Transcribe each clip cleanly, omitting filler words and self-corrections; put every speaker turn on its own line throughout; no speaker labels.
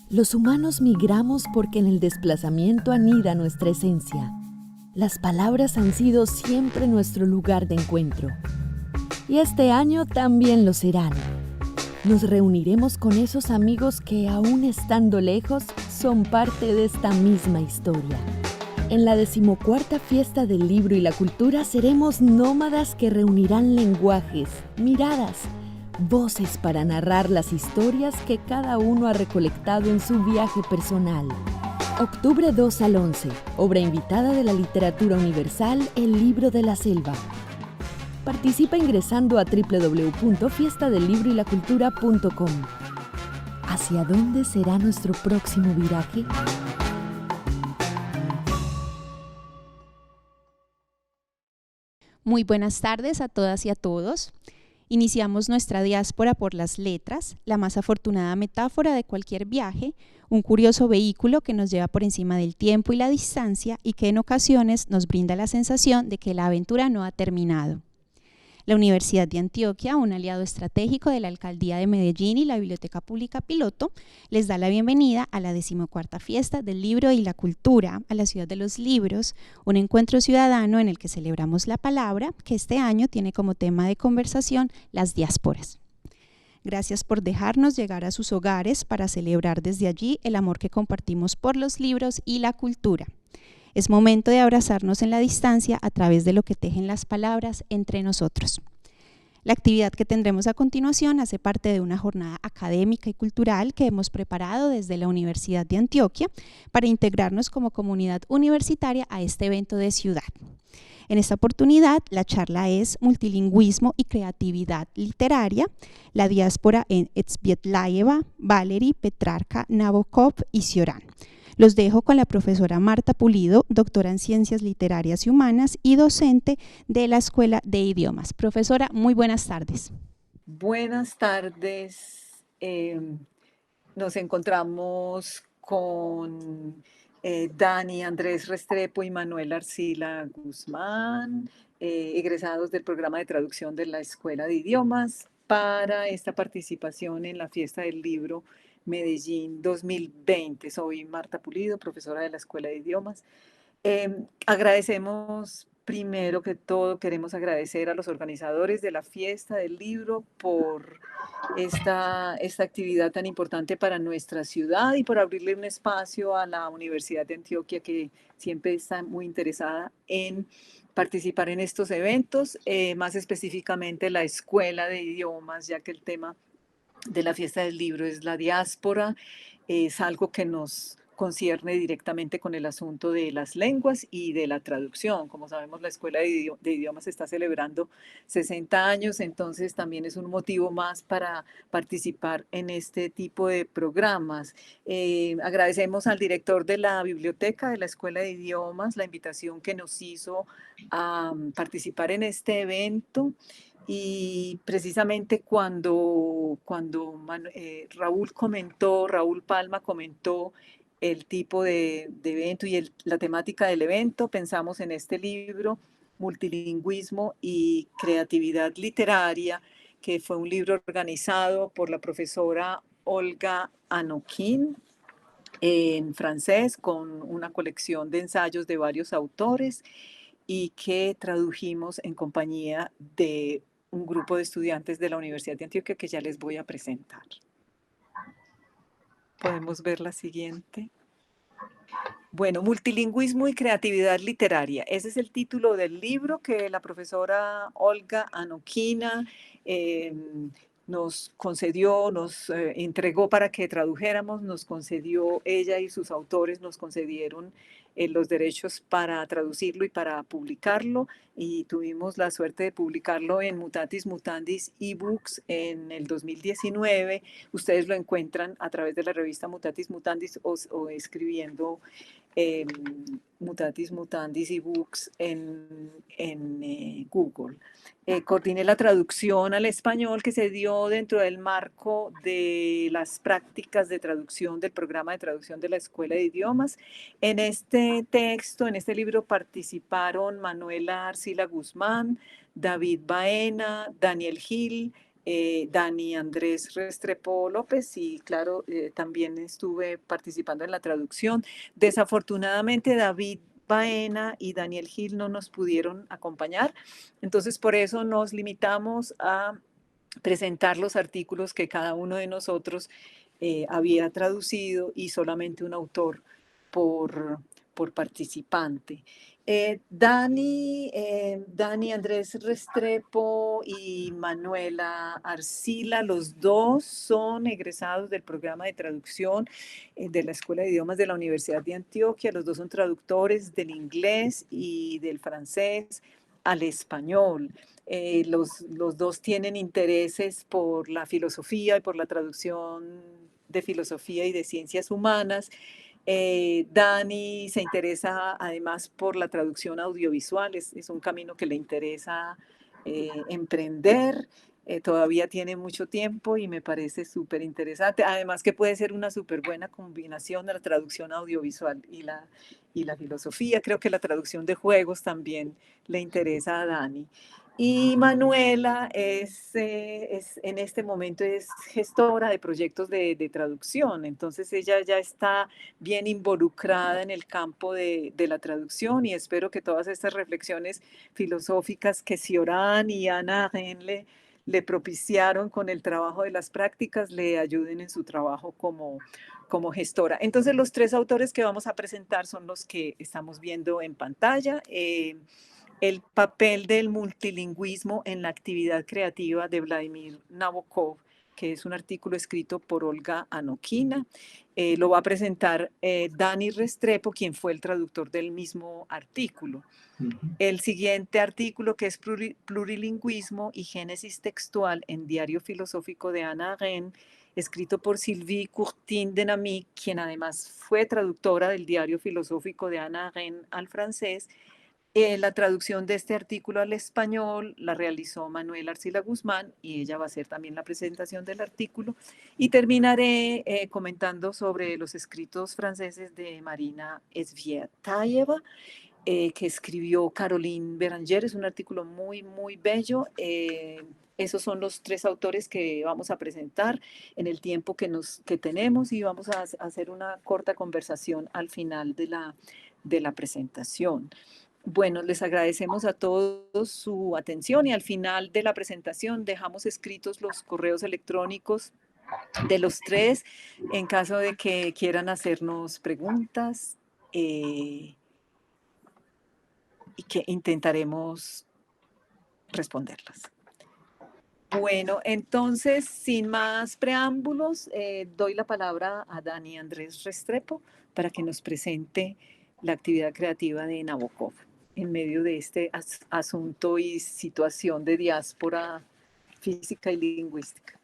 Los humanos migramos porque en el desplazamiento anida nuestra esencia. Las palabras han sido siempre nuestro lugar de encuentro. Y este año también lo serán. Nos reuniremos con esos amigos que, aún estando lejos, son parte de esta misma historia. En la 14ª Fiesta del Libro y la Cultura seremos nómadas que reunirán lenguajes, miradas, voces para narrar las historias que cada uno ha recolectado en su viaje personal. Octubre 2 al 11, obra invitada de la literatura universal, El Libro de la Selva. Participa ingresando a www.fiestadellibrolacultura.com. ¿Hacia dónde será nuestro próximo viraje?
Muy buenas tardes a todas y a todos. Iniciamos nuestra diáspora por las letras, la más afortunada metáfora de cualquier viaje, un curioso vehículo que nos lleva por encima del tiempo y la distancia y que en ocasiones nos brinda la sensación de que la aventura no ha terminado. La Universidad de Antioquia, un aliado estratégico de la Alcaldía de Medellín y la Biblioteca Pública Piloto, les da la bienvenida a la 14ª Fiesta del Libro y la Cultura, a la Ciudad de los Libros, un encuentro ciudadano en el que celebramos la palabra, que este año tiene como tema de conversación las diásporas. Gracias por dejarnos llegar a sus hogares para celebrar desde allí el amor que compartimos por los libros y la cultura. Es momento de abrazarnos en la distancia a través de lo que tejen las palabras entre nosotros. La actividad que tendremos a continuación hace parte de una jornada académica y cultural que hemos preparado desde la Universidad de Antioquia para integrarnos como comunidad universitaria a este evento de ciudad. En esta oportunidad, la charla es Multilingüismo y creatividad literaria, la diáspora en Svjetlaeva, Valery, Petrarca, Nabokov y Cioran. Los dejo con la profesora Marta Pulido, doctora en Ciencias Literarias y Humanas y docente de la Escuela de Idiomas. Profesora, muy buenas tardes.
Buenas tardes. Nos encontramos con Dani Andrés Restrepo y Manuel Arcila Guzmán, egresados del programa de traducción de la Escuela de Idiomas, para esta participación en la Fiesta del Libro Medellín 2020. Soy Marta Pulido, profesora de la Escuela de Idiomas. Agradecemos, primero que todo, queremos agradecer a los organizadores de la Fiesta del Libro por esta actividad tan importante para nuestra ciudad y por abrirle un espacio a la Universidad de Antioquia, que siempre está muy interesada en participar en estos eventos, más específicamente la Escuela de Idiomas, ya que el tema de la Fiesta del Libro es la diáspora, es algo que nos concierne directamente con el asunto de las lenguas y de la traducción. Como sabemos, la Escuela de Idiomas está celebrando 60 años, entonces también es un motivo más para participar en este tipo de programas. Agradecemos al director de la biblioteca de la Escuela de Idiomas la invitación que nos hizo a participar en este evento. Y precisamente cuando Raúl Palma comentó el tipo de evento y la temática del evento, pensamos en este libro, Multilingüismo y creatividad literaria, que fue un libro organizado por la profesora Olga Anoquín en francés, con una colección de ensayos de varios autores y que tradujimos en compañía de un grupo de estudiantes de la Universidad de Antioquia que ya les voy a presentar. Podemos ver la siguiente. Bueno, Multilingüismo y creatividad literaria. Ese es el título del libro que la profesora Olga Anoquina nos concedió, nos entregó para que tradujéramos, nos concedió, ella y sus autores nos concedieron los derechos para traducirlo y para publicarlo, y tuvimos la suerte de publicarlo en Mutatis Mutandis eBooks en el 2019. Ustedes lo encuentran a través de la revista Mutatis Mutandis o escribiendo Mutatis Mutandis y Books en Google. Coordiné la traducción al español que se dio dentro del marco de las prácticas de traducción del programa de traducción de la Escuela de Idiomas. En este texto, en este libro, participaron Manuela Arcila Guzmán, David Baena, Daniel Gil, Dani Andrés Restrepo López y claro, también estuve participando en la traducción. Desafortunadamente David Baena y Daniel Gil no nos pudieron acompañar, entonces por eso nos limitamos a presentar los artículos que cada uno de nosotros había traducido y solamente un autor por participante. Dani Andrés Restrepo y Manuela Arcila, los dos son egresados del programa de traducción de la Escuela de Idiomas de la Universidad de Antioquia. Los dos son traductores del inglés y del francés al español. Los dos tienen intereses por la filosofía y por la traducción de filosofía y de ciencias humanas. Dani se interesa además por la traducción audiovisual, es un camino que le interesa emprender. Todavía tiene mucho tiempo y me parece súper interesante. Además que puede ser una súper buena combinación de la traducción audiovisual y la filosofía. Creo que la traducción de juegos también le interesa a Dani. Y Manuela en este momento es gestora de proyectos de traducción, entonces ella ya está bien involucrada en el campo de la traducción y espero que todas estas reflexiones filosóficas que Cioran y Ana Arendt le propiciaron con el trabajo de las prácticas le ayuden en su trabajo como gestora. Entonces los tres autores que vamos a presentar son los que estamos viendo en pantalla. El papel del multilingüismo en la actividad creativa de Vladimir Nabokov, que es un artículo escrito por Olga Anokina. Lo va a presentar Dani Restrepo, quien fue el traductor del mismo artículo. El siguiente artículo, que es Plurilingüismo y Génesis Textual en Diario Filosófico de Ana Arendt, escrito por Sylvie Courtine-Denamy, quien además fue traductora del Diario Filosófico de Ana Arendt al francés. La traducción de este artículo al español la realizó Manuela Arcila Guzmán y ella va a hacer también la presentación del artículo. Y terminaré comentando sobre los escritos franceses de Marina Svietaeva, que escribió Caroline Béranger. Es un artículo muy, muy bello. Esos son los tres autores que vamos a presentar en el tiempo que tenemos y vamos a hacer una corta conversación al final de la presentación. Bueno, les agradecemos a todos su atención y al final de la presentación dejamos escritos los correos electrónicos de los tres en caso de que quieran hacernos preguntas y que intentaremos responderlas. Bueno, entonces, sin más preámbulos, doy la palabra a Dani Andrés Restrepo para que nos presente la actividad creativa de Nabokov en medio de este asunto y situación de diáspora física y lingüística.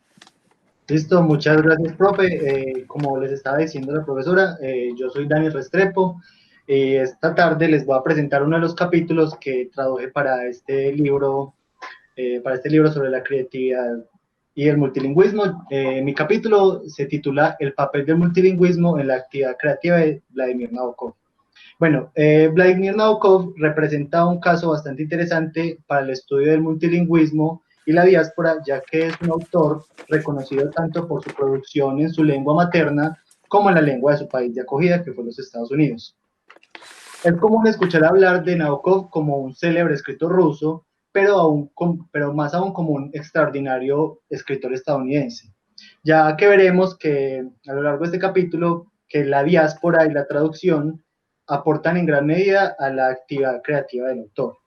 Listo, muchas gracias, profe. Como les estaba diciendo la profesora, yo soy Dani Restrepo. Esta tarde les voy a presentar uno de los capítulos que traduje para este libro sobre la creatividad y el multilingüismo. Mi capítulo se titula El papel del multilingüismo en la actividad creativa de Vladimir Nabokov. Bueno, Vladimir Nabokov representa un caso bastante interesante para el estudio del multilingüismo y la diáspora, ya que es un autor reconocido tanto por su producción en su lengua materna como en la lengua de su país de acogida, que fue los Estados Unidos. Es común escuchar hablar de Nabokov como un célebre escritor ruso, pero más aún como un extraordinario escritor estadounidense, ya que veremos que a lo largo de este capítulo que la diáspora y la traducción aportan en gran medida a la actividad creativa del autor.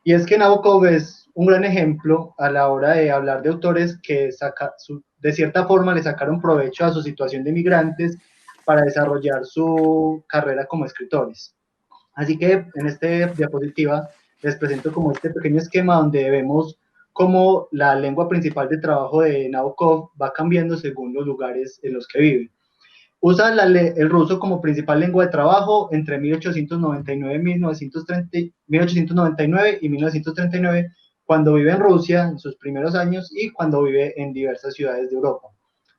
Y es que Nabokov es un gran ejemplo a la hora de hablar de autores que de cierta forma le sacaron provecho a su situación de migrantes para desarrollar su carrera como escritores. Así que en esta diapositiva les presento como este pequeño esquema donde vemos cómo la lengua principal de trabajo de Nabokov va cambiando según los lugares en los que vive. Usa el ruso como principal lengua de trabajo entre 1899 y 1939, cuando vive en Rusia en sus primeros años y cuando vive en diversas ciudades de Europa.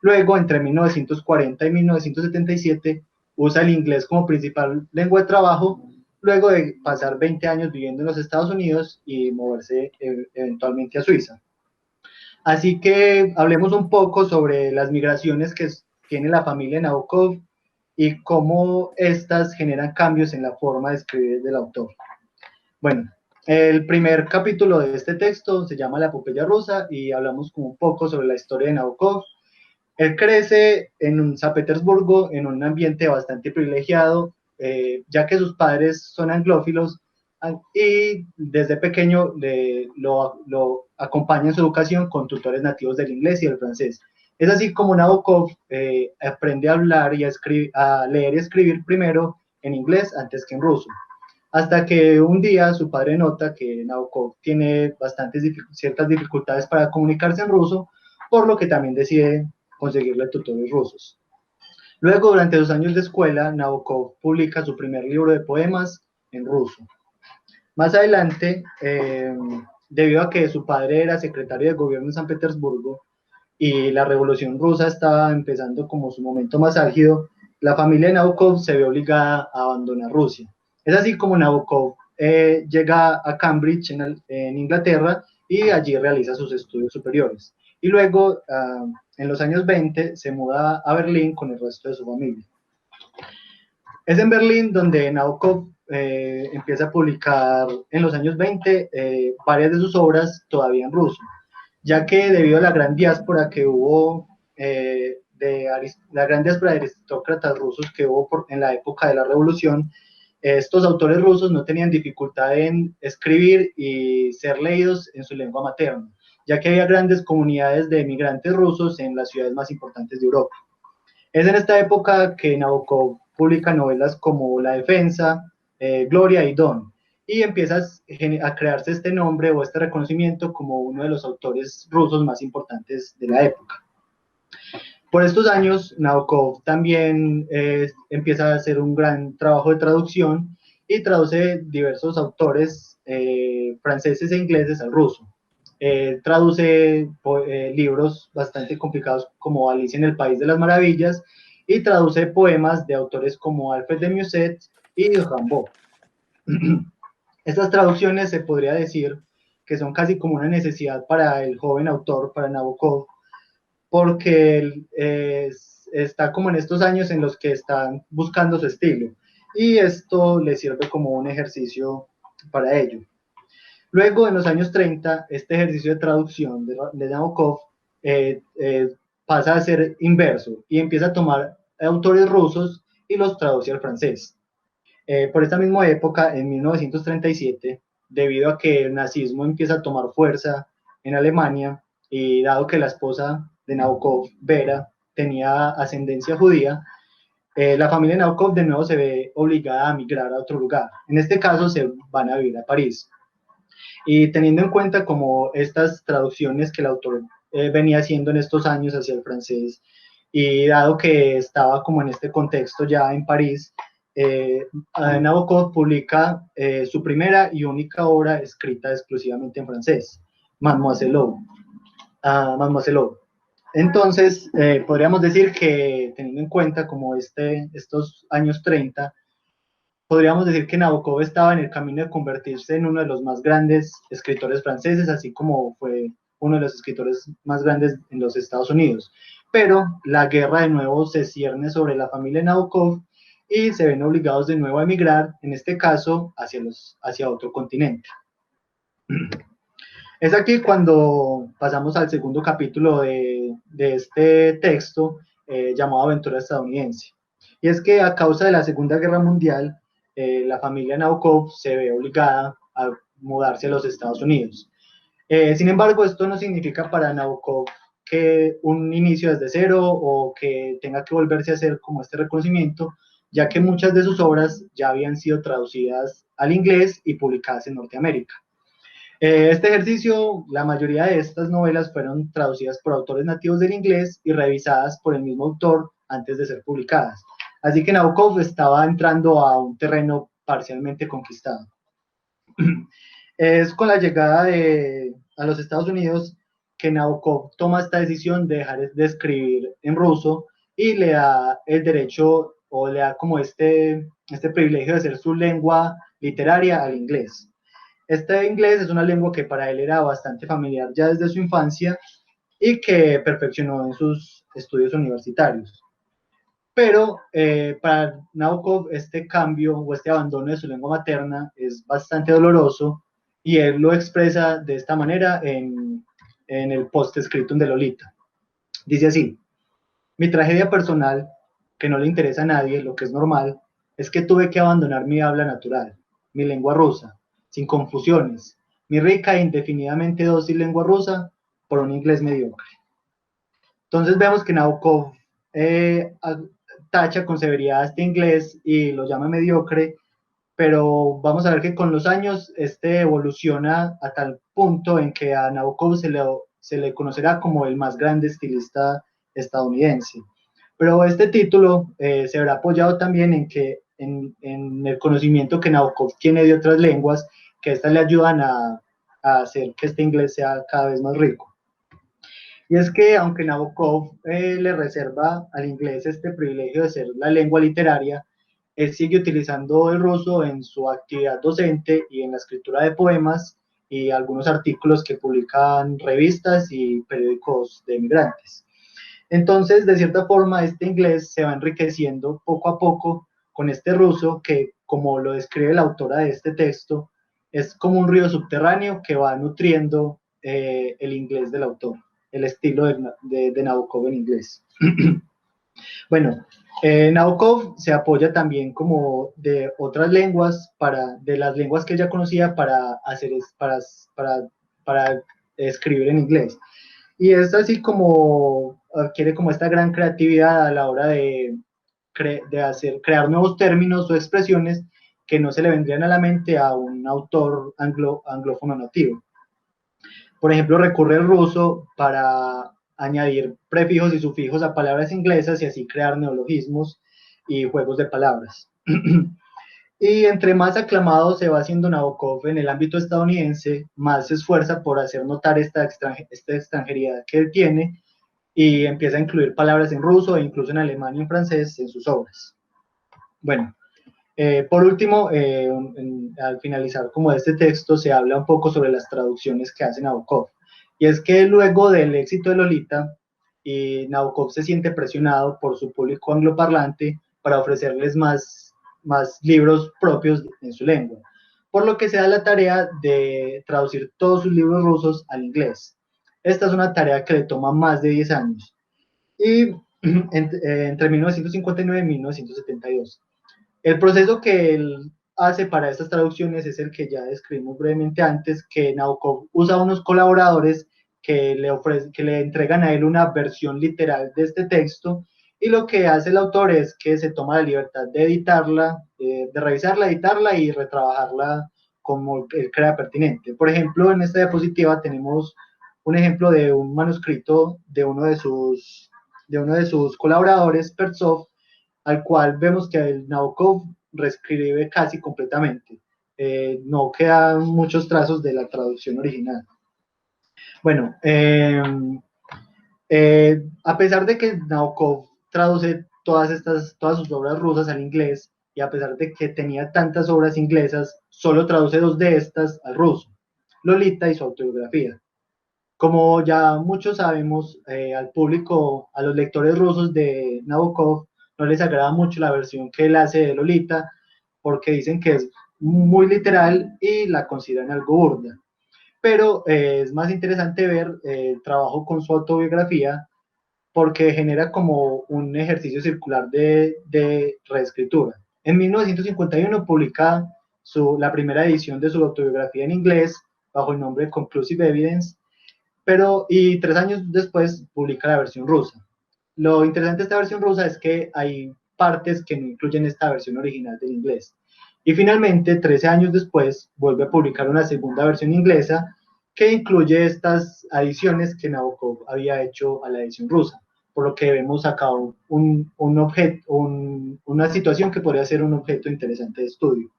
Luego, entre 1940 y 1977, usa el inglés como principal lengua de trabajo, luego de pasar 20 años viviendo en los Estados Unidos y moverse eventualmente a Suiza. Así que hablemos un poco sobre las migraciones que tiene la familia Nabokov y cómo estas generan cambios en la forma de escribir del autor. Bueno, el primer capítulo de este texto se llama La epopeya rusa y hablamos como un poco sobre la historia de Nabokov. Él crece en San Petersburgo en un ambiente bastante privilegiado, ya que sus padres son anglófilos y desde pequeño lo acompaña en su educación con tutores nativos del inglés y del francés. Es así como Nabokov aprende a hablar y a leer y escribir primero en inglés antes que en ruso. Hasta que un día su padre nota que Nabokov tiene ciertas dificultades para comunicarse en ruso, por lo que también decide conseguirle tutores rusos. Luego, durante 2 años de escuela, Nabokov publica su primer libro de poemas en ruso. Más adelante, debido a que su padre era secretario de gobierno en San Petersburgo y la revolución rusa estaba empezando como su momento más álgido, la familia de Nabokov se ve obligada a abandonar Rusia. Es así como Nabokov llega a Cambridge, en Inglaterra, y allí realiza sus estudios superiores. Y luego, en los años 20, se muda a Berlín con el resto de su familia. Es en Berlín donde Nabokov empieza a publicar en los años 20 varias de sus obras todavía en ruso, ya que debido a la gran diáspora que hubo, la gran diáspora de aristócratas rusos que hubo en la época de la revolución, estos autores rusos no tenían dificultad en escribir y ser leídos en su lengua materna, ya que había grandes comunidades de emigrantes rusos en las ciudades más importantes de Europa. Es en esta época que Nabokov publica novelas como La Defensa, Gloria y Don, y empieza a crearse este nombre o este reconocimiento como uno de los autores rusos más importantes de la época. Por estos años, Nabokov también empieza a hacer un gran trabajo de traducción y traduce diversos autores franceses e ingleses al ruso. Traduce libros bastante complicados como Alicia en el País de las Maravillas y traduce poemas de autores como Alfred de Musset y Rimbaud. Estas traducciones se podría decir que son casi como una necesidad para el joven autor, para Nabokov, porque él está como en estos años en los que están buscando su estilo y esto le sirve como un ejercicio para ello. Luego, en los años 30, este ejercicio de traducción de Nabokov pasa a ser inverso y empieza a tomar autores rusos y los traduce al francés. Por esta misma época, en 1937, debido a que el nazismo empieza a tomar fuerza en Alemania y dado que la esposa de Nabokov, Vera, tenía ascendencia judía, la familia Nabokov de nuevo se ve obligada a migrar a otro lugar. En este caso, se van a vivir a París. Y teniendo en cuenta como estas traducciones que el autor venía haciendo en estos años hacia el francés, y dado que estaba como en este contexto ya en París, Nabokov publica su primera y única obra escrita exclusivamente en francés, Mademoiselle. Entonces, podríamos decir que teniendo en cuenta como estos años 30, podríamos decir que Nabokov estaba en el camino de convertirse en uno de los más grandes escritores franceses, así como fue uno de los escritores más grandes en los Estados Unidos. Pero la guerra de nuevo se cierne sobre la familia Nabokov y se ven obligados de nuevo a emigrar, en este caso hacia otro continente. Es aquí cuando pasamos al segundo capítulo de este texto llamado Aventura Estadounidense. Y es que a causa de la Segunda Guerra Mundial, la familia Nabokov se ve obligada a mudarse a los Estados Unidos. Sin embargo, esto no significa para Nabokov que un inicio desde cero o que tenga que volverse a hacer como este reconocimiento, ya que muchas de sus obras ya habían sido traducidas al inglés y publicadas en Norteamérica. Este ejercicio, la mayoría de estas novelas fueron traducidas por autores nativos del inglés y revisadas por el mismo autor antes de ser publicadas. Así que Nabokov estaba entrando a un terreno parcialmente conquistado. Es con la llegada a los Estados Unidos que Nabokov toma esta decisión de dejar de escribir en ruso y le da el derecho, o le da como este privilegio de hacer su lengua literaria al inglés. Este inglés es una lengua que para él era bastante familiar ya desde su infancia y que perfeccionó en sus estudios universitarios. Pero para Nabokov este cambio o este abandono de su lengua materna es bastante doloroso, y él lo expresa de esta manera en el postscriptum de Lolita. Dice así: mi tragedia personal, que no le interesa a nadie, lo que es normal, es que tuve que abandonar mi habla natural, mi lengua rusa, sin confusiones, mi rica e indefinidamente dócil lengua rusa, por un inglés mediocre. Entonces vemos que Nabokov tacha con severidad este inglés y lo llama mediocre, pero vamos a ver que con los años evoluciona a tal punto en que a Nabokov se le conocerá como el más grande estilista estadounidense. Pero este título se verá apoyado también en el conocimiento que Nabokov tiene de otras lenguas, que estas le ayudan a hacer que este inglés sea cada vez más rico. Y es que aunque Nabokov le reserva al inglés este privilegio de ser la lengua literaria, él sigue utilizando el ruso en su actividad docente y en la escritura de poemas y algunos artículos que publican revistas y periódicos de migrantes. Entonces, de cierta forma, este inglés se va enriqueciendo poco a poco con este ruso que, como lo describe la autora de este texto, es como un río subterráneo que va nutriendo el inglés del autor, el estilo de Nabokov en inglés. Bueno, Nabokov se apoya también como de otras lenguas, de las lenguas que ella conocía para escribir en inglés. Y es así como adquiere como esta gran creatividad a la hora de crear nuevos términos o expresiones que no se le vendrían a la mente a un autor anglófono nativo. Por ejemplo, recurre al ruso para añadir prefijos y sufijos a palabras inglesas y así crear neologismos y juegos de palabras. Y entre más aclamado se va haciendo Nabokov en el ámbito estadounidense, más se esfuerza por hacer notar esta extranjeridad que él tiene, y empieza a incluir palabras en ruso e incluso en alemán y en francés en sus obras. Bueno, por último, al finalizar como este texto, se habla un poco sobre las traducciones que hace Nabokov. Y es que luego del éxito de Lolita, Nabokov se siente presionado por su público angloparlante para ofrecerles más libros propios en su lengua, por lo que se da la tarea de traducir todos sus libros rusos al inglés. Esta es una tarea que le toma más de 10 años, y entre 1959 y 1972. El proceso que él hace para estas traducciones es el que ya describimos brevemente antes, que Nabokov usa unos colaboradores que le entregan a él una versión literal de este texto, y lo que hace el autor es que se toma la libertad de editarla, de revisarla, editarla y retrabajarla como él crea pertinente. Por ejemplo, en esta diapositiva tenemos un ejemplo de un manuscrito de uno de sus colaboradores, Pertsov, al cual vemos que el Nabokov reescribe casi completamente. No quedan muchos trazos de la traducción original. Bueno, a pesar de que Nabokov traduce todas sus obras rusas al inglés, y a pesar de que tenía tantas obras inglesas, solo traduce 2 de estas al ruso: Lolita y su autobiografía. Como ya muchos sabemos, al público, a los lectores rusos de Nabokov, no les agrada mucho la versión que él hace de Lolita, porque dicen que es muy literal y la consideran algo burda. Pero es más interesante ver el trabajo con su autobiografía, porque genera como un ejercicio circular de reescritura. En 1951 publica la primera edición de su autobiografía en inglés bajo el nombre Conclusive Evidence, y 3 años después publica la versión rusa. Lo interesante de esta versión rusa es que hay partes que no incluyen esta versión original del inglés. Y finalmente, 13 años después, vuelve a publicar una segunda versión inglesa que incluye estas adiciones que Nabokov había hecho a la edición rusa. por lo que vemos acá un objeto, una situación que podría ser un objeto interesante de estudio.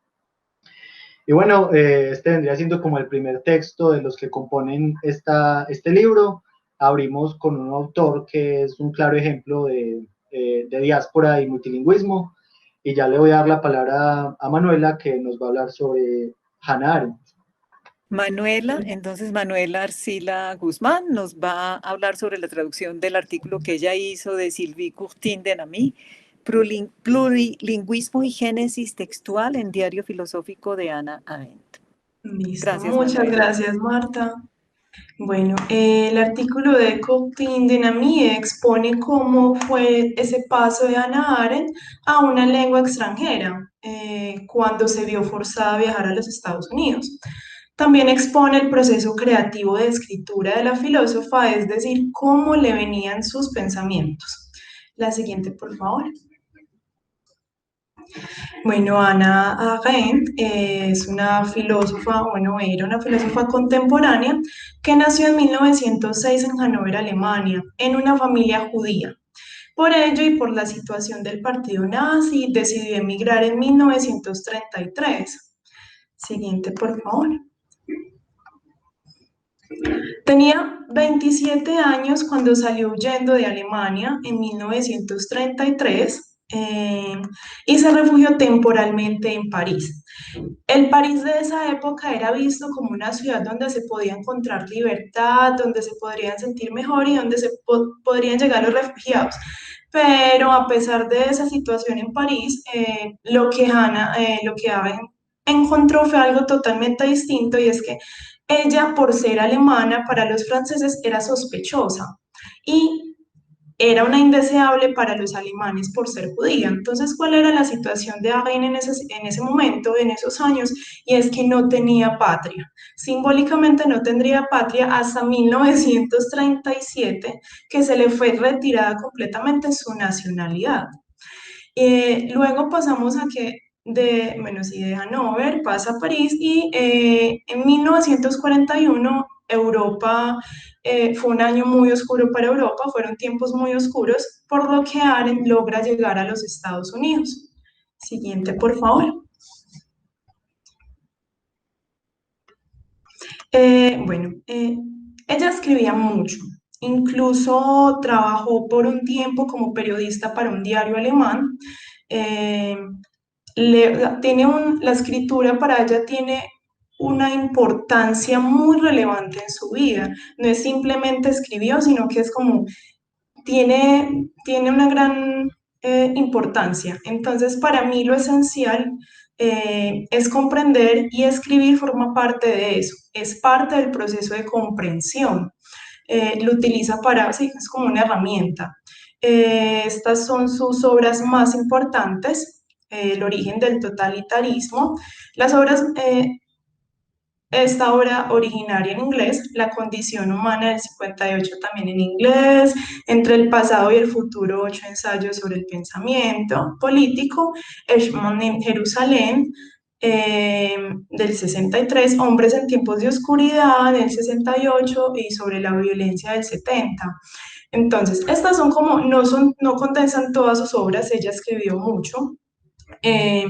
Y bueno, este vendría siendo como el primer texto de los que componen este libro. Abrimos con un autor que es un claro ejemplo de diáspora y multilingüismo, y ya le voy a dar la palabra a Manuela, que nos va a hablar sobre Hannah Arendt.
Manuela, entonces Manuela Arcila Guzmán nos va a hablar sobre la traducción del artículo que ella hizo de Sylvie Courtin de Namy, Plurilingüismo y Génesis Textual en Diario Filosófico de Hannah Arendt.
Listo,
Gracias,
muchas
Manuela.
gracias, Marta. Bueno, el artículo de Courtin de Namy expone cómo fue ese paso de Hannah Arendt a una lengua extranjera cuando se vio forzada a viajar a los Estados Unidos. También expone el proceso creativo de escritura de la filósofa, es decir, cómo le venían sus pensamientos. La siguiente, por favor. Bueno, Hannah Arendt es una filósofa, bueno, era una filósofa contemporánea que nació en 1906 en Hannover, Alemania, en una familia judía. Por ello y por la situación del partido nazi, decidió emigrar en 1933. Siguiente, por favor. Tenía 27 años cuando salió huyendo de Alemania en 1933 y se refugió temporalmente en París. El París de esa época era visto como una ciudad donde se podía encontrar libertad, donde se podrían sentir mejor y donde podrían llegar los refugiados. Pero a pesar de esa situación en París, lo que Arendt encontró fue algo totalmente distinto, y es que ella, por ser alemana, para los franceses era sospechosa y era una indeseable para los alemanes por ser judía. Entonces, ¿cuál era la situación de Arendt en ese momento, en esos años? Y es que no tenía patria. Simbólicamente no tendría patria hasta 1937, que se le fue retirada completamente su nacionalidad. Luego pasamos a que bueno, sí, de Hannover pasa a París y en 1941 Europa fue un año muy oscuro para Europa, fueron tiempos muy oscuros, por lo que Arendt logra llegar a los Estados Unidos. Siguiente, por favor. Ella escribía mucho, incluso trabajó por un tiempo como periodista para un diario alemán. Eh, la escritura para ella tiene una importancia muy relevante en su vida. No es simplemente escribió, sino que es como, tiene una gran importancia. Entonces, para mí lo esencial es comprender, y escribir forma parte de eso, es parte del proceso de comprensión. Lo utiliza para, sí, es como una herramienta. Estas son sus obras más importantes: El origen del totalitarismo. Las obras, esta obra originaria en inglés, La condición humana del 58 también en inglés, Entre el pasado y el futuro, 8 ensayos sobre el pensamiento político, Eichmann en Jerusalén, del 63, Hombres en tiempos de oscuridad del 68 y sobre la violencia del 70. Entonces, estas son como, no condensan todas sus obras, ella escribió mucho, eh,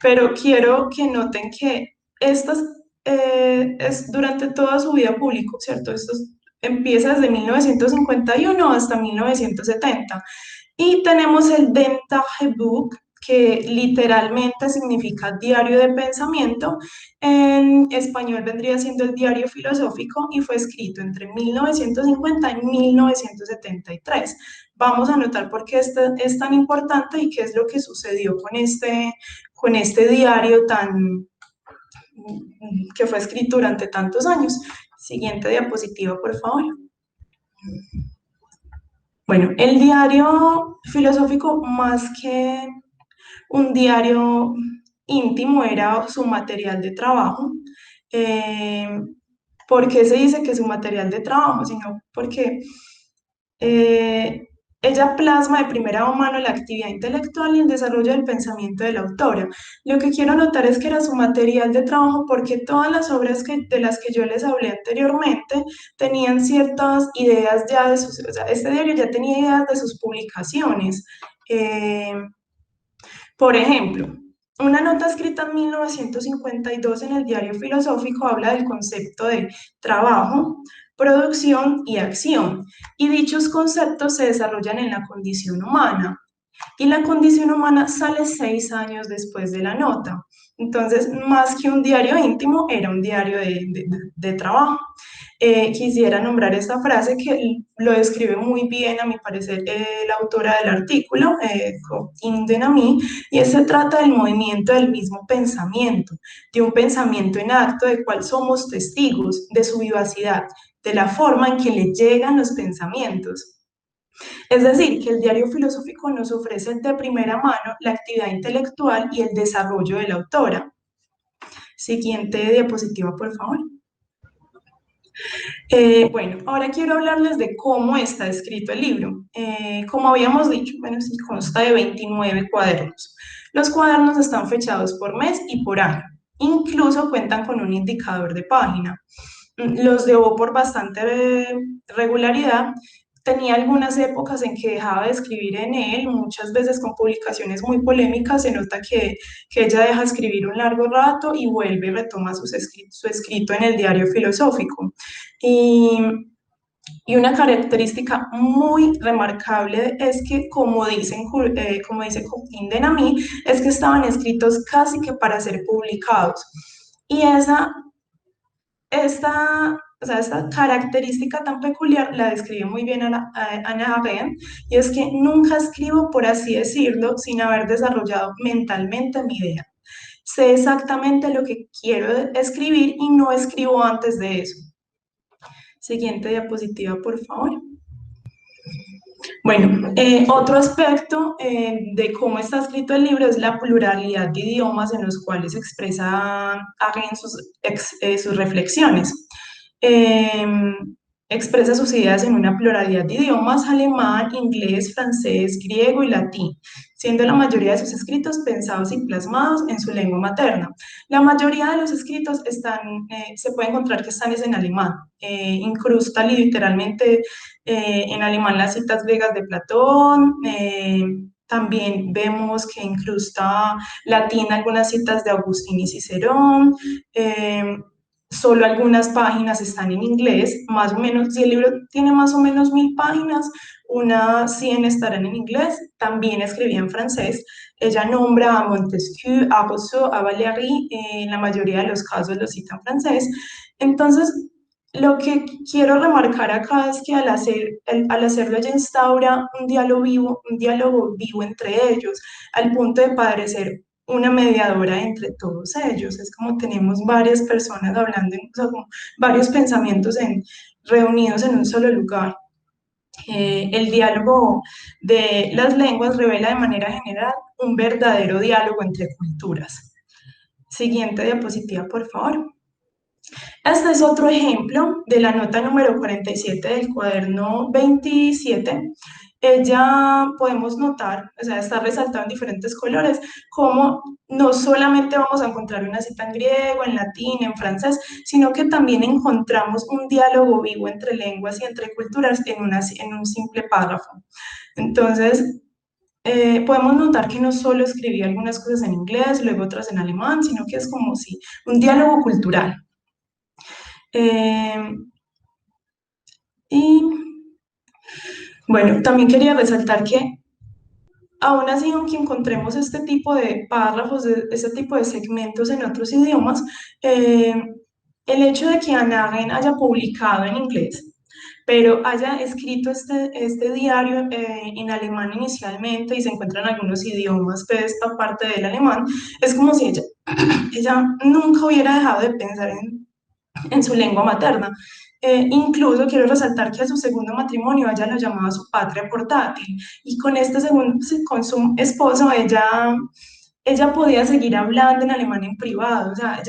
pero quiero que noten que estas es durante toda su vida pública, ¿cierto? Esto empieza desde 1951 hasta 1970. Y tenemos el Den Tagebuch, que literalmente significa diario de pensamiento. En español vendría siendo el diario filosófico y fue escrito entre 1950 y 1973. Vamos a notar por qué este es tan importante y qué es lo que sucedió con este diario que fue escrito durante tantos años. Siguiente diapositiva, por favor. Bueno, el diario filosófico, más que un diario íntimo, era su material de trabajo. ¿Por qué se dice que es su material de trabajo? Sino porque Ella plasma de primera mano la actividad intelectual y el desarrollo del pensamiento de la autora. Lo que quiero notar es que era su material de trabajo porque todas las obras de las que yo les hablé anteriormente tenían ciertas ideas ya de sus, o sea, este diario ya tenía ideas de sus publicaciones. Eh, por ejemplo, una nota escrita en 1952 en el Diario Filosófico habla del concepto de trabajo, producción y acción, y dichos conceptos se desarrollan en la condición humana. Y la condición humana sale 6 años después de la nota. Entonces, más que un diario íntimo, era un diario de trabajo. Quisiera nombrar esta frase que lo describe muy bien, a mi parecer, la autora del artículo, Indenami, y se trata del movimiento del mismo pensamiento, de un pensamiento en acto del cual somos testigos, de su vivacidad, de la forma en que le llegan los pensamientos. Es decir, que el diario filosófico nos ofrece de primera mano la actividad intelectual y el desarrollo de la autora. Siguiente diapositiva, por favor. Bueno, ahora quiero hablarles de cómo está escrito el libro. Como habíamos dicho, bueno, sí, consta de 29 cuadernos. Los cuadernos están fechados por mes y por año. Incluso cuentan con un indicador de página. Los llevó por bastante regularidad. Tenía algunas épocas en que dejaba de escribir en él, muchas veces con publicaciones muy polémicas. Se nota que ella deja escribir un largo rato y vuelve y retoma su escrito en el diario filosófico. Y, y una característica muy remarcable es que, como dice Joaquín de Nami, es que estaban escritos casi que para ser publicados. Y esta característica tan peculiar la describe muy bien Hannah Arendt, y es que nunca escribo, por así decirlo, sin haber desarrollado mentalmente mi idea. Sé exactamente lo que quiero escribir y no escribo antes de eso. Siguiente diapositiva, por favor. Bueno, otro aspecto de cómo está escrito el libro es la pluralidad de idiomas en los cuales expresa Arendt sus reflexiones. Eh, Expresa sus ideas en una pluralidad de idiomas: alemán, inglés, francés, griego y latín, siendo la mayoría de sus escritos pensados y plasmados en su lengua materna. La mayoría de los escritos se puede encontrar que están en alemán. Incrusta literalmente en alemán las citas griegas de Platón. También vemos que incrusta latín algunas citas de Agustín y Cicerón. Solo algunas páginas están en inglés, más o menos. Si el libro tiene más o menos 1000 páginas, unas 100 estarán en inglés. También escribía en francés. Ella nombra a Montesquieu, a Rousseau, a Valéry, en la mayoría de los casos lo cita en francés. Entonces, lo que quiero remarcar acá es que al hacerlo ella instaura un diálogo vivo entre ellos, al punto de parecer una mediadora entre todos ellos. Es como tenemos varias personas hablando, o sea, como varios pensamientos reunidos en un solo lugar. El diálogo de las lenguas revela de manera general un verdadero diálogo entre culturas. Siguiente diapositiva, por favor. Este es otro ejemplo de la nota número 47 del cuaderno 27. Ella podemos notar, o sea, está resaltado en diferentes colores, cómo no solamente vamos a encontrar una cita en griego, en latín, en francés, sino que también encontramos un diálogo vivo entre lenguas y entre culturas en un simple párrafo. Entonces, podemos notar que no solo escribía algunas cosas en inglés, luego otras en alemán, sino que es como si un diálogo cultural. Y bueno, también quería resaltar que aún así, aunque encontremos este tipo de párrafos, este tipo de segmentos en otros idiomas, el hecho de que Hannah Arendt haya publicado en inglés, pero haya escrito este diario en alemán inicialmente y se encuentran algunos idiomas de esta parte del alemán, es como si ella nunca hubiera dejado de pensar en su lengua materna. Incluso quiero resaltar que a su segundo matrimonio ella lo llamaba su patria portátil, y con su esposo ella podía seguir hablando en alemán en privado. O sea,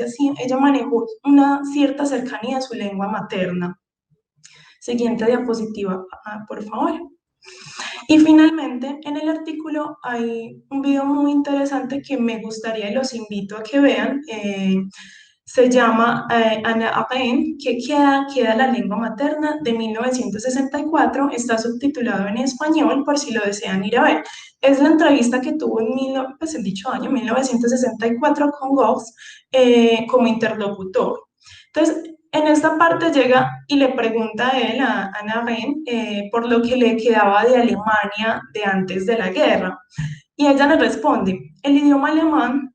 ella manejó una cierta cercanía a su lengua materna. Siguiente diapositiva, por favor. Y finalmente, en el artículo hay un video muy interesante que me gustaría y los invito a que vean. Se llama Ana Arendt, que queda la lengua materna de 1964. Está subtitulado en español por si lo desean ir a ver. Es la entrevista que tuvo pues, en dicho año, 1964, con Gox como interlocutor. Entonces, en esta parte llega y le pregunta a él, a Ana Arendt, por lo que le quedaba de Alemania de antes de la guerra. Y ella le responde, el idioma alemán,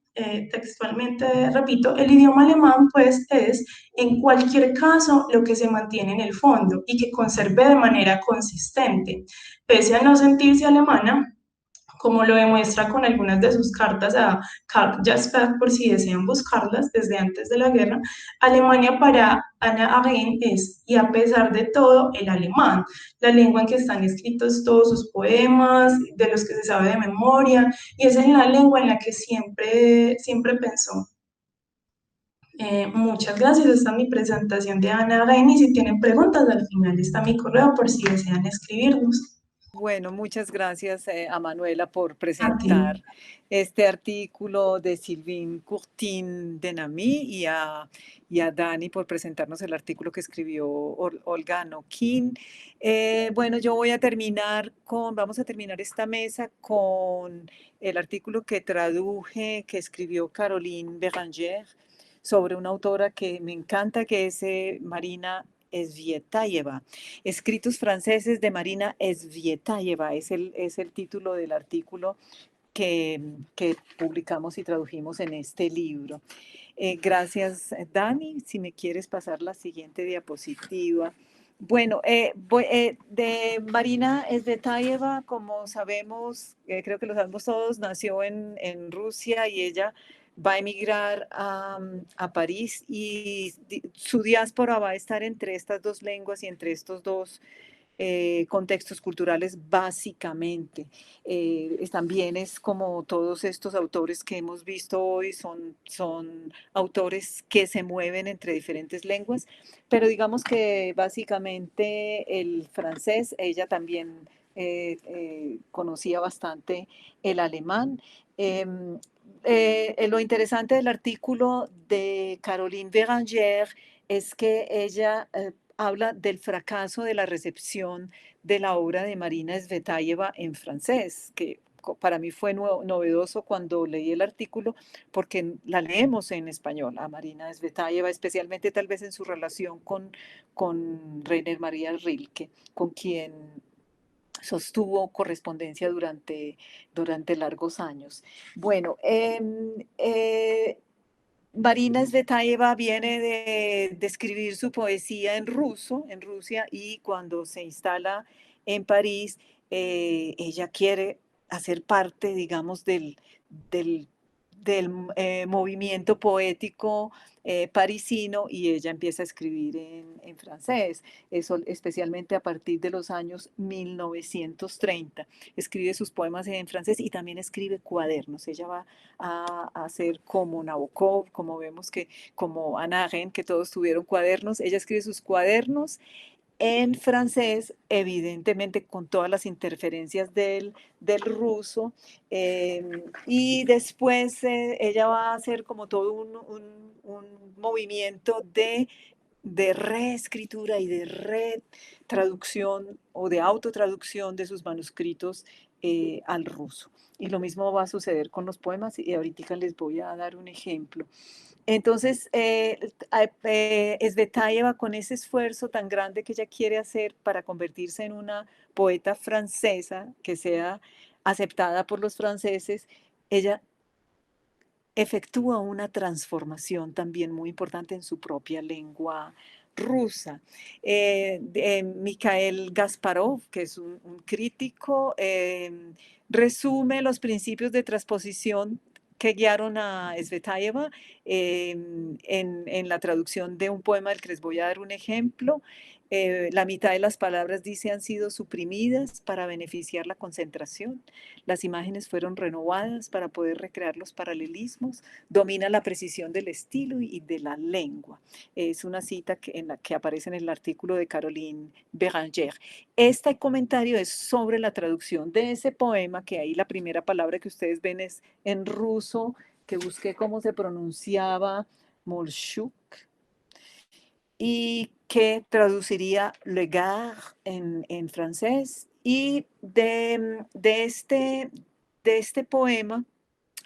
textualmente repito, el idioma alemán pues es en cualquier caso lo que se mantiene en el fondo y que conserve de manera consistente. Pese a no sentirse alemana, como lo demuestra con algunas de sus cartas a Karl Jaspers, por si desean buscarlas desde antes de la guerra. Alemania para Ana Arendt es, y a pesar de todo, el alemán, la lengua en que están escritos todos sus poemas, de los que se sabe de memoria, y es en la lengua en la que siempre pensó. Muchas gracias, esta es mi presentación de Ana Arendt, y si tienen preguntas, al final está mi correo por si desean escribirnos.
Bueno, muchas gracias a Manuela por
A ti.
presentar este artículo de Sylvine Courtin de Nami y a Dani por presentarnos el artículo que escribió Olga Anoquín. Bueno, yo voy a vamos a terminar esta mesa con el artículo que traduje, que escribió Caroline Béranger sobre una autora que me encanta, que es Marina Tsvetaeva. Escritos franceses de Marina Tsvetaeva es el título del artículo que publicamos y tradujimos en este libro. Gracias, Dani. Si me quieres pasar la siguiente diapositiva. Bueno, de Marina Tsvetaeva, como sabemos, creo que lo sabemos todos, nació en Rusia y ella va a emigrar a París y su diáspora va a estar entre estas dos lenguas y entre estos dos contextos culturales básicamente. También es como todos estos autores que hemos visto hoy son autores que se mueven entre diferentes lenguas, pero digamos que básicamente el francés, ella también conocía bastante el alemán. Lo interesante del artículo de Caroline Béranger es que ella habla del fracaso de la recepción de la obra de Marina Tsvetaeva en francés, que para mí fue novedoso cuando leí el artículo, porque la leemos en español, a Marina Tsvetaeva, especialmente tal vez en su relación con Rainer Maria Rilke, con quien sostuvo correspondencia durante largos años. Bueno, Marina Tsvetaeva viene de escribir su poesía en ruso, en Rusia, y cuando se instala en París, ella quiere hacer parte, digamos, del movimiento poético parisino y ella empieza a escribir en francés, eso especialmente a partir de los años 1930. Escribe sus poemas en francés y también escribe cuadernos. Ella va a hacer como Nabokov, como vemos que, como Hannah Arendt, que todos tuvieron cuadernos. Ella escribe sus cuadernos en francés, evidentemente con todas las interferencias del ruso, y después ella va a hacer como todo un movimiento de reescritura y de retraducción o de autotraducción de sus manuscritos al ruso. Y lo mismo va a suceder con los poemas y ahorita les voy a dar un ejemplo. Entonces, Tsvetaeva, con ese esfuerzo tan grande que ella quiere hacer para convertirse en una poeta francesa que sea aceptada por los franceses, ella efectúa una transformación también muy importante en su propia lengua rusa. Mikhail Gasparov, que es un crítico, resume los principios de transposición que guiaron a Tsvetaeva en la traducción de un poema del que les voy a dar un ejemplo. La mitad de las palabras, dice, han sido suprimidas para beneficiar la concentración. Las imágenes fueron renovadas para poder recrear los paralelismos. Domina la precisión del estilo y de la lengua. Es una cita en la que aparece en el artículo de Caroline Béranger. Este comentario es sobre la traducción de ese poema, que ahí la primera palabra que ustedes ven es en ruso, que busqué cómo se pronunciaba, Molchuk, y que traduciría Le Gare en francés. Y de este poema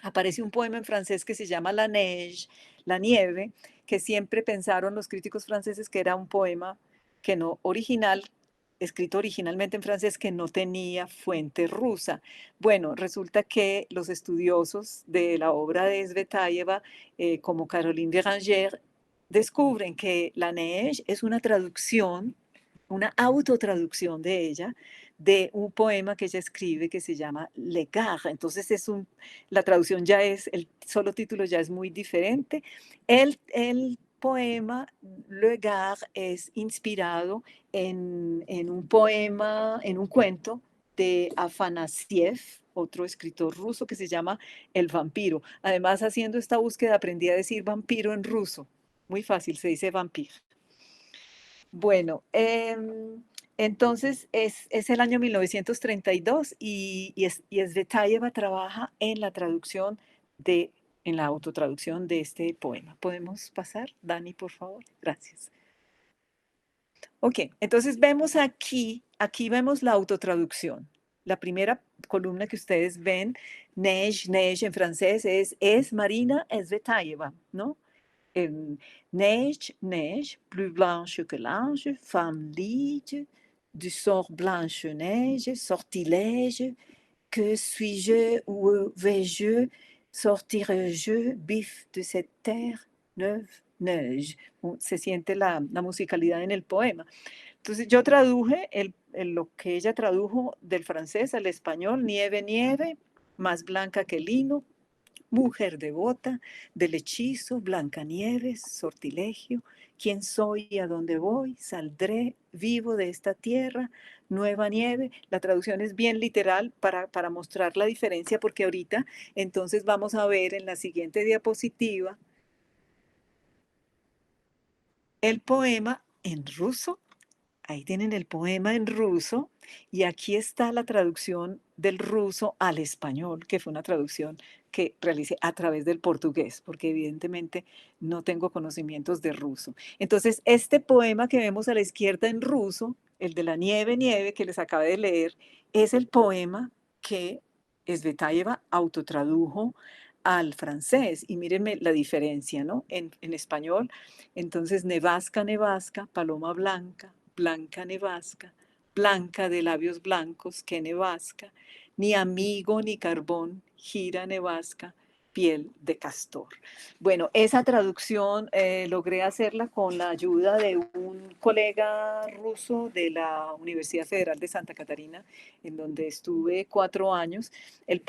aparece un poema en francés que se llama La Neige, la nieve, que siempre pensaron los críticos franceses que era un poema que no original, escrito originalmente en francés, que no tenía fuente rusa. Bueno, resulta que los estudiosos de la obra de Tsvetaeva, como Caroline Béranger, descubren que La Neige es una traducción, una autotraducción de ella, de un poema que ella escribe que se llama Le Gare. Entonces la traducción ya es, el solo título ya es muy diferente. El poema Le Gare es inspirado en un poema, en un cuento de Afanasiev, otro escritor ruso, que se llama El vampiro. Además, haciendo esta búsqueda aprendí a decir vampiro en ruso. Muy fácil, se dice vampir. Bueno, entonces es el año 1932 y Tsvetaeva trabaja en la traducción en la autotraducción de este poema. ¿Podemos pasar, Dani, por favor? Gracias. Ok, entonces vemos aquí vemos la autotraducción. La primera columna que ustedes ven, neige, neige en francés, es Marina Tsvetaeva, ¿no? Neige, neige, plus blanche que l'ange, femme lige, du sort blanche neige, sortilège, que suis-je, où vais-je, sortirai-je, bif de cette terre neuve, neige. Se siente la musicalidad en el poema. Entonces yo traduje lo que ella tradujo del francés al español: nieve, nieve, más blanca que el lino, mujer devota, del hechizo, Blancanieves, sortilegio, quién soy y a dónde voy, saldré vivo de esta tierra, nueva nieve. La traducción es bien literal para mostrar la diferencia, porque ahorita entonces vamos a ver en la siguiente diapositiva el poema en ruso. Ahí tienen el poema en ruso y aquí está la traducción del ruso al español, que fue una traducción que realicé a través del portugués, porque evidentemente no tengo conocimientos de ruso. Entonces, este poema que vemos a la izquierda en ruso, el de la nieve, nieve, que les acabé de leer, es el poema que Tsvetaeva autotradujo al francés. Y mírenme la diferencia, ¿no? En español, entonces, nevasca, nevasca, paloma blanca, blanca nevasca, blanca de labios blancos, que nevasca, ni amigo ni carbón, gira nevasca, piel de castor. Bueno, esa traducción logré hacerla con la ayuda de un colega ruso de la Universidad Federal de Santa Catarina, en donde estuve 4 años. El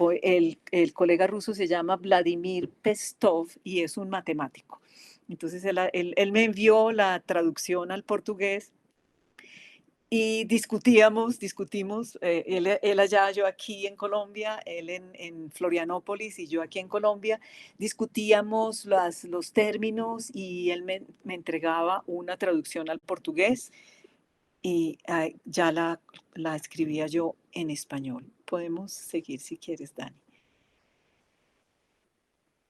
colega ruso se llama Vladimir Pestov y es un matemático. Entonces él me envió la traducción al portugués y discutimos, él allá, yo aquí en Colombia, él en Florianópolis y yo aquí en Colombia, discutíamos los términos y él me entregaba una traducción al portugués y ya la escribía yo en español. Podemos seguir si quieres, Dani.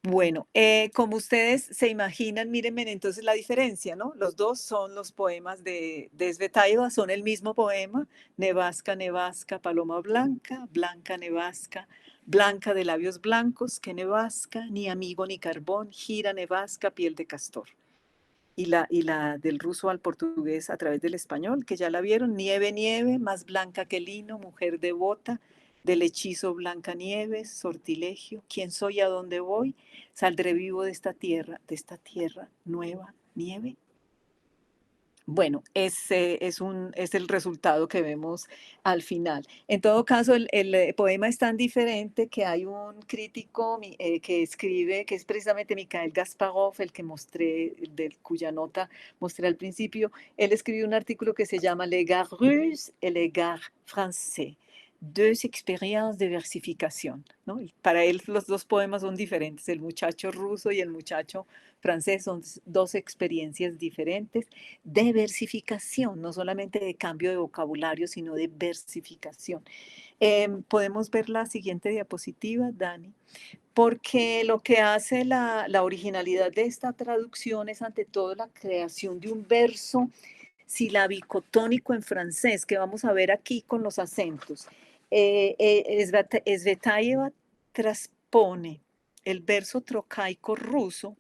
Bueno, como ustedes se imaginan, mírenme entonces la diferencia, ¿no? Los dos son los poemas de Tsvetaeva, son el mismo poema: nevasca, nevasca, paloma blanca, blanca nevasca, blanca de labios blancos, que nevasca, ni amigo ni carbón, gira nevasca, piel de castor. Y la del ruso al portugués a través del español, que ya la vieron: nieve, nieve, más blanca que el lino, mujer devota, del hechizo Blancanieves, sortilegio, quién soy, a dónde voy, saldré vivo de esta tierra nueva, nieve. Bueno, ese es el resultado que vemos al final. En todo caso, el poema es tan diferente que hay un crítico que escribe, que es precisamente Mikhail Gasparov, el que mostré, cuya nota mostré al principio. Él escribió un artículo que se llama Les Gars russes et les Gars français, deux expériences de versificación, ¿no? Y para él los dos poemas son diferentes, el muchacho ruso y el muchacho francés son dos experiencias diferentes de versificación, no solamente de cambio de vocabulario, sino de versificación. Podemos ver la siguiente diapositiva, Dani, porque lo que hace la originalidad de esta traducción es ante todo la creación de un verso silábico tónico en francés, que vamos a ver aquí con los acentos. Svetaeva transpone el verso trocaico ruso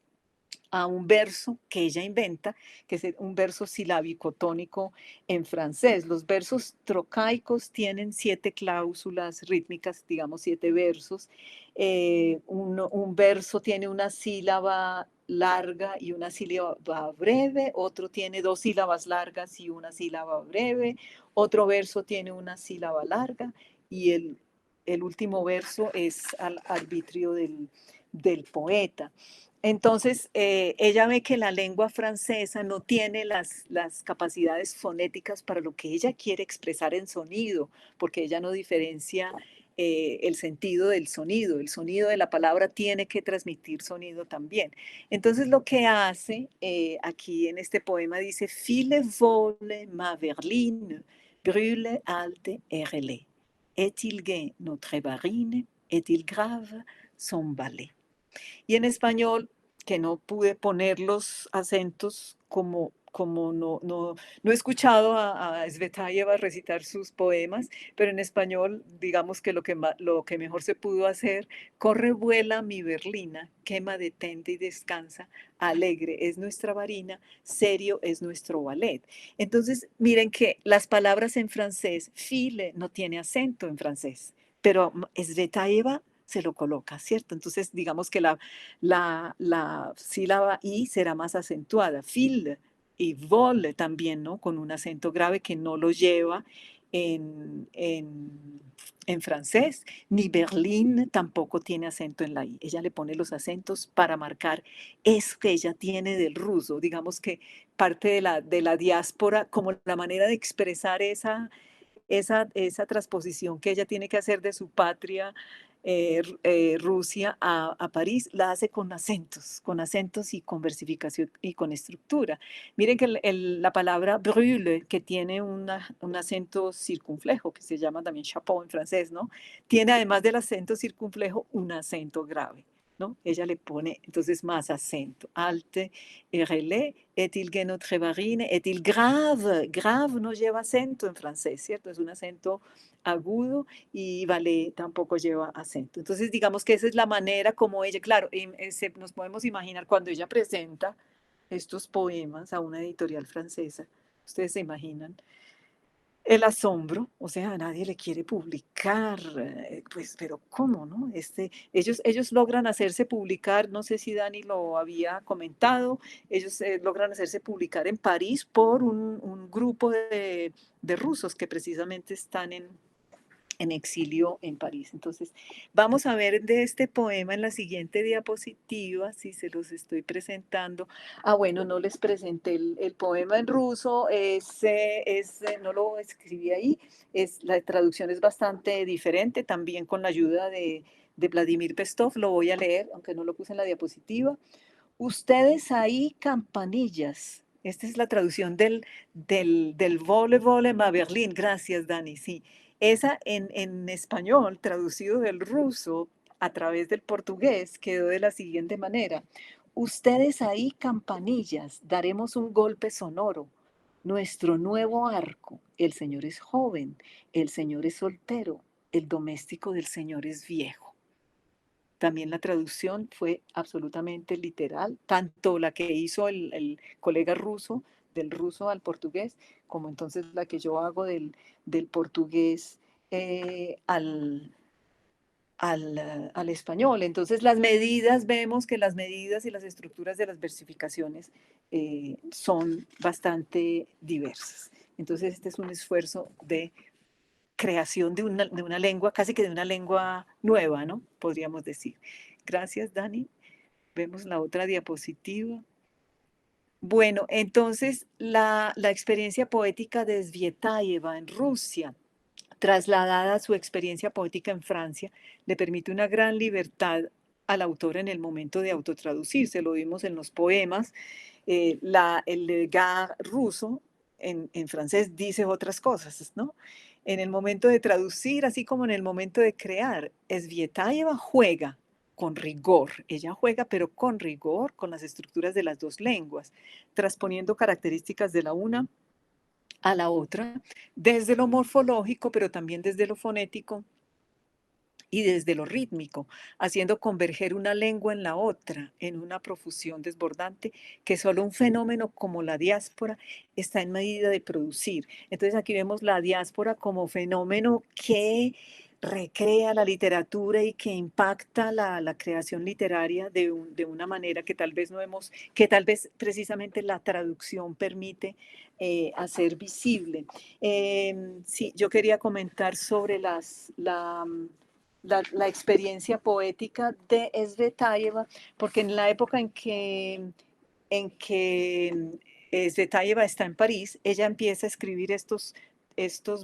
a un verso que ella inventa, que es un verso silábico tónico en francés. Los versos trocaicos tienen 7 cláusulas rítmicas, digamos 7 versos. Un verso tiene una sílaba larga y una sílaba breve, otro tiene 2 sílabas largas y una sílaba breve, otro verso tiene una sílaba larga y el último verso es al arbitrio del poeta. Entonces, ella ve que la lengua francesa no tiene las capacidades fonéticas para lo que ella quiere expresar en sonido, porque ella no diferencia el sentido del sonido. El sonido de la palabra tiene que transmitir sonido también. Entonces, lo que hace aquí en este poema dice, File vole ma verline, brûle alte RL. Est-il gai notre barine, est-il grave son ballet? Y en español, que no pude poner los acentos como no he escuchado a Svetaeva recitar sus poemas, pero en español, digamos que lo que mejor se pudo hacer, corre, vuela mi berlina, quema, detente y descansa, alegre es nuestra varina, serio es nuestro ballet. Entonces, miren que las palabras en francés, file no tiene acento en francés, pero Svetaeva se lo coloca, ¿cierto? Entonces, digamos que la sílaba I será más acentuada. Fil y vol también, ¿no? Con un acento grave que no lo lleva en francés. Ni Berlín tampoco tiene acento en la I. Ella le pone los acentos para marcar eso que ella tiene del ruso. Digamos que parte de la diáspora, como la manera de expresar esa transposición que ella tiene que hacer de su patria, Rusia, a París, la hace con acentos y con versificación y con estructura. Miren que la palabra brûle, que tiene un acento circunflejo, que se llama también chapeau en francés, ¿no? Tiene además del acento circunflejo un acento grave, ¿no? Ella le pone entonces más acento. Alte, RL, est-il gai notre barine, est-il grave? Grave no lleva acento en francés, ¿cierto? Es un acento agudo y ballet tampoco lleva acento. Entonces, digamos que esa es la manera como ella, claro, nos podemos imaginar cuando ella presenta estos poemas a una editorial francesa, ustedes se imaginan el asombro, o sea, a nadie le quiere publicar, pues, pero ¿cómo, no? Ellos logran hacerse publicar, no sé si Dani lo había comentado, ellos logran hacerse publicar en París por un grupo de rusos que precisamente están en exilio en París. Entonces, vamos a ver de este poema en la siguiente diapositiva, si se los estoy presentando. Bueno, no les presenté el poema en ruso, no lo escribí ahí, la traducción es bastante diferente, también con la ayuda de Vladimir Pestov, lo voy a leer, aunque no lo puse en la diapositiva. Ustedes ahí, campanillas. Esta es la traducción del vole vole ma Berlín. Gracias, Dani. Sí, esa en español, traducido del ruso a través del portugués, quedó de la siguiente manera. Ustedes ahí, campanillas, daremos un golpe sonoro. Nuestro nuevo arco. El Señor es joven, el Señor es soltero, el doméstico del Señor es viejo. También la traducción fue absolutamente literal, tanto la que hizo el colega ruso, del ruso al portugués, como entonces la que yo hago del portugués al español. Entonces las medidas, vemos que las medidas y las estructuras de las versificaciones son bastante diversas. Entonces este es un esfuerzo de creación de una lengua, casi que de una lengua nueva, ¿no? Podríamos decir. Gracias, Dani. Vemos la otra diapositiva. Bueno, entonces la experiencia poética de Svetaeva en Rusia, trasladada a su experiencia poética en Francia, le permite una gran libertad al autor en el momento de autotraducirse. Lo vimos en los poemas. El legard ruso en francés dice otras cosas, ¿no? En el momento de traducir, así como en el momento de crear, Svetaeva juega con rigor. Ella juega, pero con rigor, con las estructuras de las dos lenguas, transponiendo características de la una a la otra, desde lo morfológico, pero también desde lo fonético y desde lo rítmico, haciendo converger una lengua en la otra en una profusión desbordante que solo un fenómeno como la diáspora está en medida de producir. Entonces aquí vemos la diáspora como fenómeno que recrea la literatura y que impacta la creación literaria de una manera que tal vez no hemos, que tal vez precisamente la traducción permite hacer visible. Sí, yo quería comentar sobre la experiencia poética de Svetaeva, porque en la época en que Svetaeva está en París, ella empieza a escribir estos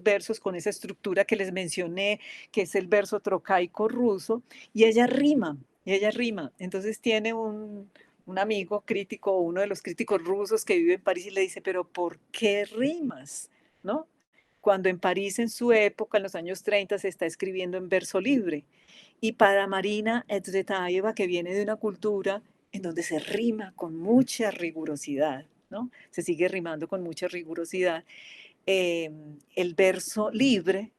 versos con esa estructura que les mencioné, que es el verso trocaico ruso, y ella rima, Entonces tiene un amigo crítico, uno de los críticos rusos que vive en París y le dice, pero ¿por qué rimas? ¿No? Cuando en París en su época, en los años 30, se está escribiendo en verso libre. Y para Marina Tsvetaeva, que viene de una cultura en donde se rima con mucha rigurosidad, ¿no? Se sigue rimando con mucha rigurosidad. El verso libre,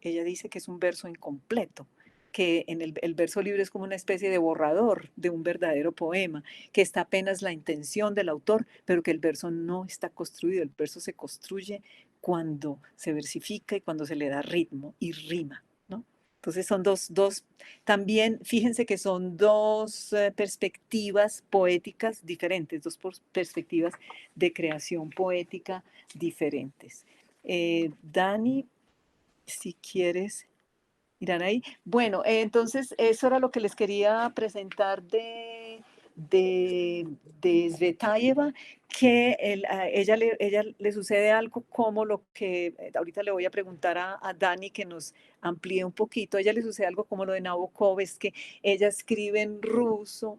ella dice que es un verso incompleto, que en el verso libre es como una especie de borrador de un verdadero poema, que está apenas la intención del autor, pero que el verso no está construido, el verso se construye cuando se versifica y cuando se le da ritmo y rima, ¿no? Entonces son también fíjense que son dos perspectivas poéticas diferentes, perspectivas de creación poética diferentes. Dani, si quieres mirar ahí. Bueno, entonces eso era lo que les quería presentar de Svetaeva, que a ella le sucede algo como lo que ahorita le voy a preguntar a Dani que nos amplíe un poquito. A ella le sucede algo como lo de Nabokov, es que ella escribe en ruso,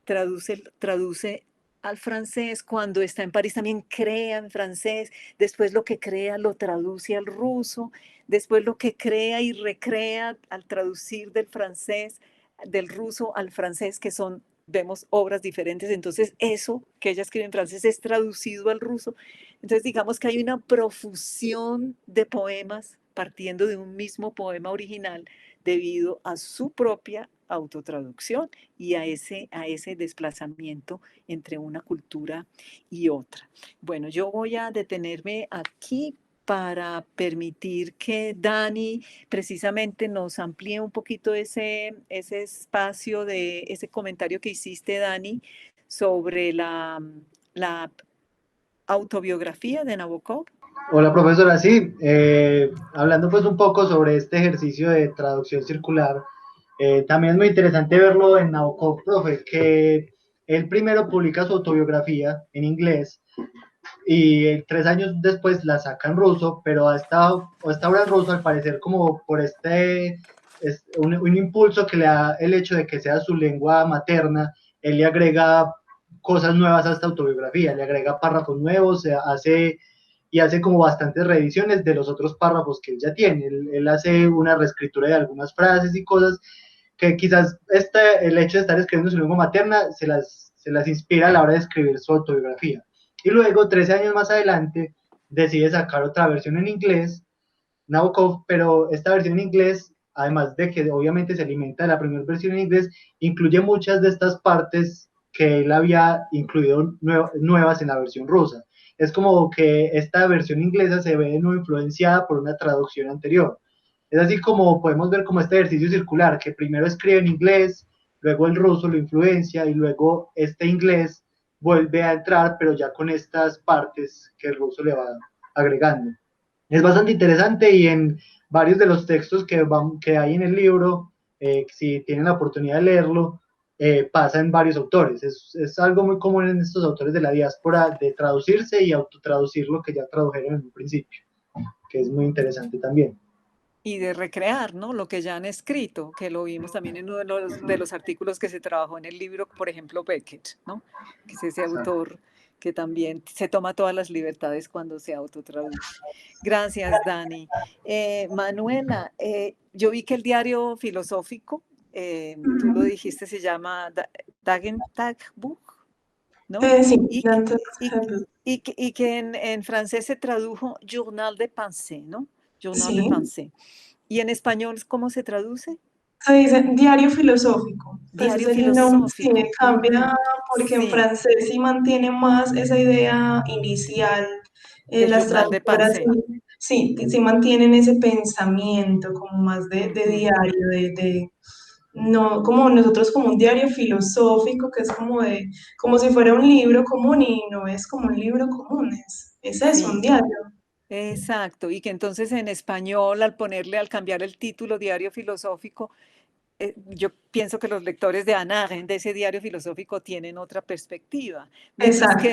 traduce al francés, cuando está en París también crea en francés, después lo que crea lo traduce al ruso, después lo que crea y recrea al traducir del francés, del ruso al francés, que son, vemos obras diferentes, entonces eso que ella escribe en francés es traducido al ruso, entonces digamos que hay una profusión de poemas partiendo de un mismo poema original debido a su propia autotraducción y a ese desplazamiento entre una cultura y otra. Bueno, yo voy a detenerme aquí para permitir que Dani precisamente nos amplíe un poquito ese espacio de ese comentario que hiciste, Dani, sobre la autobiografía de Nabokov.
Hola, profesora. Sí, hablando pues un poco sobre este ejercicio de traducción circular, también es muy interesante verlo en Nabokov, profe, que él primero publica su autobiografía en inglés y 3 años después la saca en ruso, pero hasta ahora en ruso, al parecer, como por un impulso que le da el hecho de que sea su lengua materna, él le agrega cosas nuevas a esta autobiografía, le agrega párrafos nuevos, hace como bastantes reediciones de los otros párrafos que él ya tiene. Él hace una reescritura de algunas frases y cosas que quizás el hecho de estar escribiendo su lengua materna se las inspira a la hora de escribir su autobiografía. Y luego, 13 años más adelante, decide sacar otra versión en inglés, Nabokov, pero esta versión en inglés, además de que obviamente se alimenta de la primera versión en inglés, incluye muchas de estas partes que él había incluido nuevas en la versión rusa. Es como que esta versión inglesa se ve no influenciada por una traducción anterior. Es así como podemos ver como este ejercicio circular, que primero escribe en inglés, luego el ruso lo influencia y luego este inglés vuelve a entrar, pero ya con estas partes que el ruso le va agregando. Es bastante interesante y en varios de los textos que hay en el libro, si tienen la oportunidad de leerlo, pasa en varios autores. Es algo muy común en estos autores de la diáspora de traducirse y autotraducir lo que ya tradujeron en un principio, que es muy interesante también.
Y de recrear, ¿no? Lo que ya han escrito, que lo vimos también en uno de los artículos que se trabajó en el libro, por ejemplo, Beckett, ¿no? Que es ese autor que también se toma todas las libertades cuando se autotraduce. Gracias, Dani. Manuela, yo vi que el diario filosófico, tú lo dijiste, se llama Tagbuch, ¿no?
Sí,
Y, y que en francés se tradujo Journal de Pensée, ¿no? Journal de
sí.
Pensée. ¿Y en español cómo se traduce?
Se dice diario filosófico. Ese es
Diario
el nombre, sí,
filosófico.
cambia porque en
Sí,
francés sí mantiene más esa idea inicial.
de
Las
Journal de
traductoras
Pensée.
sí mantienen ese pensamiento como más de
Ujú.
diario, no como nosotros como un diario filosófico que es como si fuera un libro común y no es como un libro común, es eso, un
Sí,
diario.
exacto. Y que entonces en español, al cambiar el título Diario Filosófico, yo pienso que los lectores de Hannah Arendt, de ese diario filosófico, tienen otra perspectiva,
Exacto.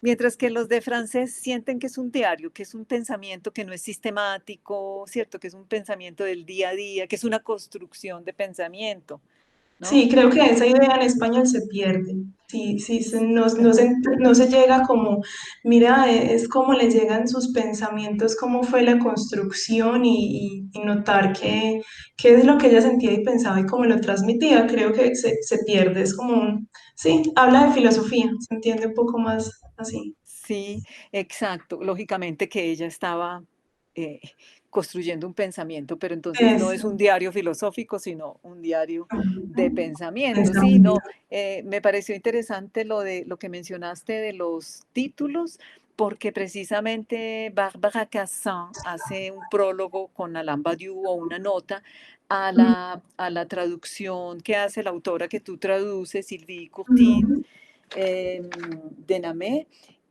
mientras que los de francés sienten que es un diario, que es un pensamiento que no es sistemático, ¿cierto? Que es un pensamiento del día a día, que es una construcción de pensamiento, ¿no?
Sí, creo que esa idea en español se pierde. Sí, sí, no se llega como, mira, es como le llegan sus pensamientos, cómo fue la construcción y notar qué es lo que ella sentía y pensaba y cómo lo transmitía. Creo que se pierde, es como sí, habla de filosofía, se entiende un poco más así.
Sí, exacto. Lógicamente que ella estaba eh, construyendo un pensamiento, pero entonces no es
Eso,
un diario filosófico, sino un diario de pensamiento. Sí,
pensamiento.
no, me pareció interesante lo que mencionaste de los títulos, porque precisamente Barbara Cassin hace un prólogo con Alain Badiou o una nota a la traducción que hace la autora que tú traduces, Sylvie Courtin, de Namé.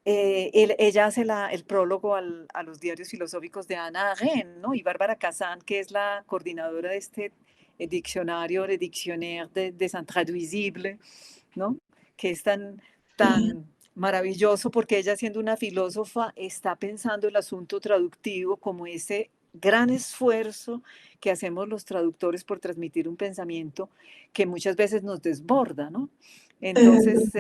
Ella hace el prólogo a los diarios filosóficos de Hannah Arendt, ¿no? Y Bárbara Kazan, que es la coordinadora de este diccionario, le Dictionnaire des Intraduisibles, ¿no? Que es tan maravilloso porque ella, siendo una filósofa, está pensando el asunto traductivo como ese gran esfuerzo que hacemos los traductores por transmitir un pensamiento que muchas veces nos desborda, ¿no? Entonces,